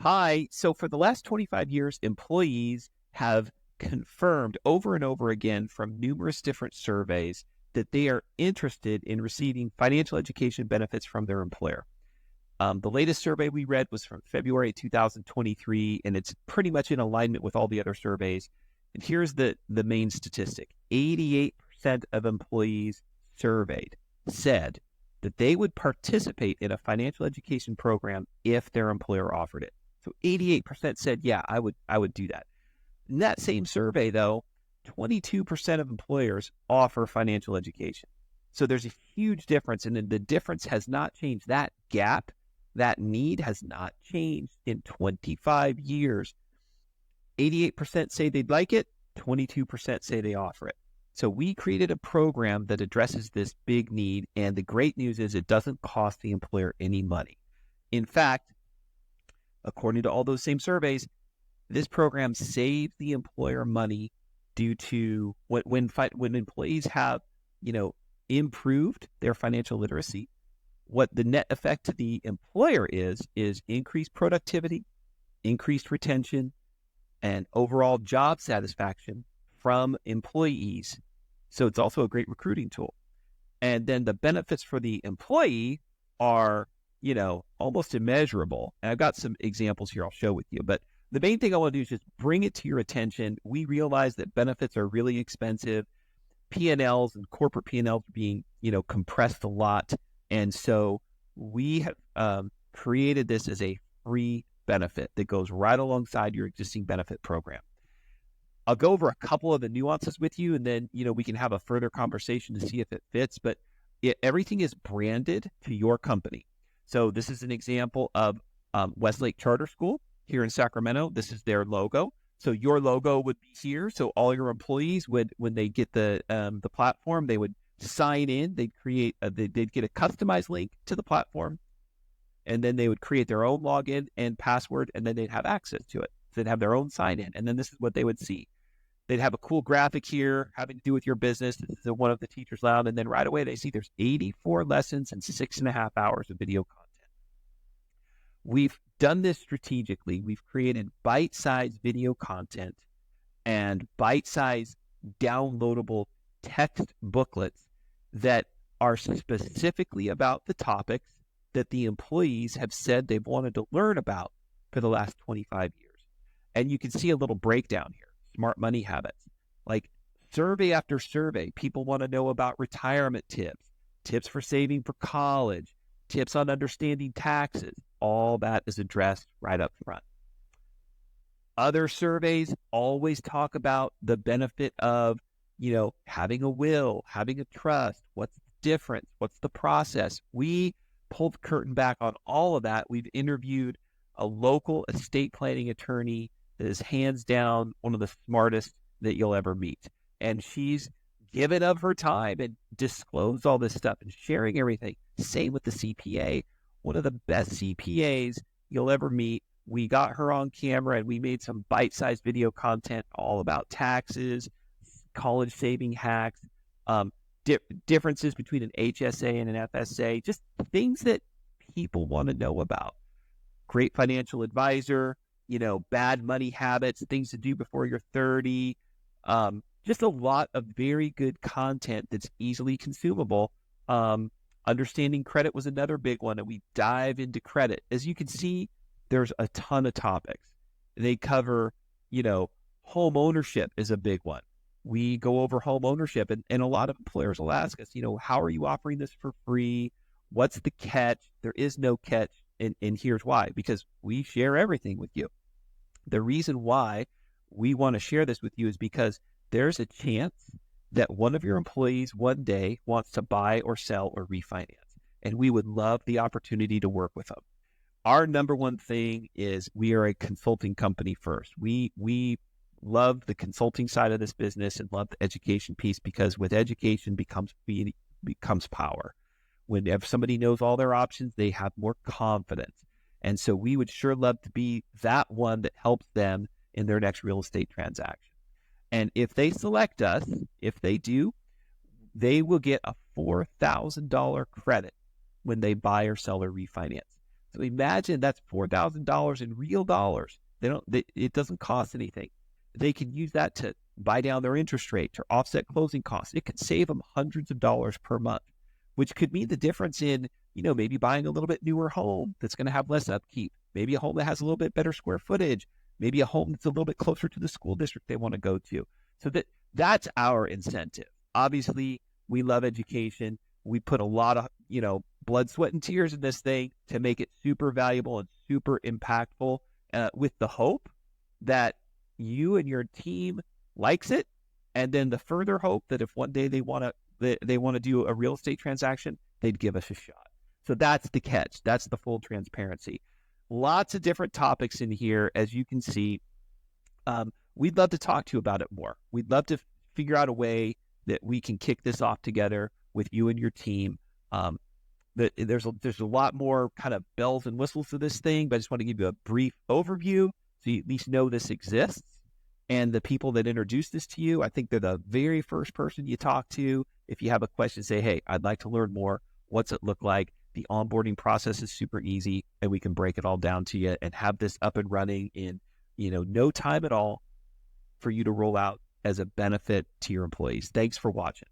Hi. So for the last 25 years, employees have confirmed over and over again from numerous different surveys that they are interested in receiving financial education benefits from their employer. The latest survey we read was from February 2023, and it's pretty much in alignment with all the other surveys. And here's the main statistic. 88% of employees surveyed said that they would participate in a financial education program if their employer offered it. So 88% said, yeah, I would do that. In that same survey, though, 22% of employers offer financial education. So there's a huge difference, and the difference has not changed. That gap, that need has not changed in 25 years. 88% say they'd like it, 22% say they offer it. So we created a program that addresses this big need, and the great news is it doesn't cost the employer any money. In fact, according to all those same surveys, this program saves the employer money due to when employees have, improved their financial literacy. What the net effect to the employer is increased productivity, increased retention, and overall job satisfaction from employees. So it's also a great recruiting tool. And then the benefits for the employee are, almost immeasurable. And I've got some examples here I'll share with you. But the main thing I want to do is just bring it to your attention. We realize that benefits are really expensive. P&Ls and corporate P&Ls are being, compressed a lot. And so we have created this as a free benefit that goes right alongside your existing benefit program. I'll go over a couple of the nuances with you, and then, we can have a further conversation to see if it fits. But everything is branded to your company. So this is an example of Westlake Charter School here in Sacramento. This is their logo. So your logo would be here. So all your employees would, when they get the platform, they would sign in. They'd get a customized link to the platform, and then they would create their own login and password, and then they'd have access to it. So they'd have their own sign in, and then this is what they would see. They'd have a cool graphic here having to do with your business. This is one of the teachers' lounge, and then right away they see there's 84 lessons and 6.5 hours of video content. We've done this strategically. We've created bite-sized video content and bite-sized downloadable text booklets that are specifically about the topics that the employees have said they've wanted to learn about for the last 25 years. And you can see a little breakdown here. Smart money habits. Like survey after survey, people want to know about retirement tips for saving for college, tips on understanding taxes. All that is addressed right up front. Other surveys always talk about the benefit of, having a will, having a trust. What's the difference? What's the process? We pulled the curtain back on all of that. We've interviewed a local estate planning attorney that is hands down one of the smartest that you'll ever meet. And she's given of her time and disclosed all this stuff and sharing everything. Same with the CPA, one of the best CPAs you'll ever meet. We got her on camera and we made some bite-sized video content all about taxes, college saving hacks, differences between an HSA and an FSA, just things that people want to know about. Great financial advisor, bad money habits, things to do before you're 30. Just a lot of very good content that's easily consumable. Understanding credit was another big one, and we dive into credit. As you can see, there's a ton of topics. They cover, home ownership is a big one. We go over home ownership, and a lot of employers will ask us, how are you offering this for free? What's the catch? There is no catch, and here's why. Because we share everything with you. The reason why we want to share this with you is because there's a chance that one of your employees one day wants to buy or sell or refinance, and we would love the opportunity to work with them. Our number one thing is we are a consulting company first. We love the consulting side of this business and love the education piece, because with education becomes power. When somebody knows all their options, they have more confidence. And so we would sure love to be that one that helps them in their next real estate transaction. And if they select us, if they do, they will get a $4,000 credit when they buy or sell or refinance. So imagine that's $4,000 in real dollars. It doesn't cost anything. They can use that to buy down their interest rate or offset closing costs. It could save them hundreds of dollars per month, which could mean the difference in, maybe buying a little bit newer home that's going to have less upkeep, maybe a home that has a little bit better square footage, maybe a home that's a little bit closer to the school district they want to go to. So that's our incentive. Obviously, we love education. We put a lot of, blood, sweat, and tears in this thing to make it super valuable and super impactful, with the hope that you and your team likes it. And then the further hope that if one day they want to do a real estate transaction, they'd give us a shot. So that's the catch. That's the full transparency. Lots of different topics in here, as you can see. We'd love to talk to you about it more. We'd love to figure out a way that we can kick this off together with you and your team. There's a lot more kind of bells and whistles to this thing, but I just want to give you a brief overview so you at least know this exists. And the people that introduced this to you, I think they're the very first person you talk to. If you have a question, say, hey, I'd like to learn more. What's it look like? The onboarding process is super easy, and we can break it all down to you and have this up and running in, no time at all for you to roll out as a benefit to your employees. Thanks for watching.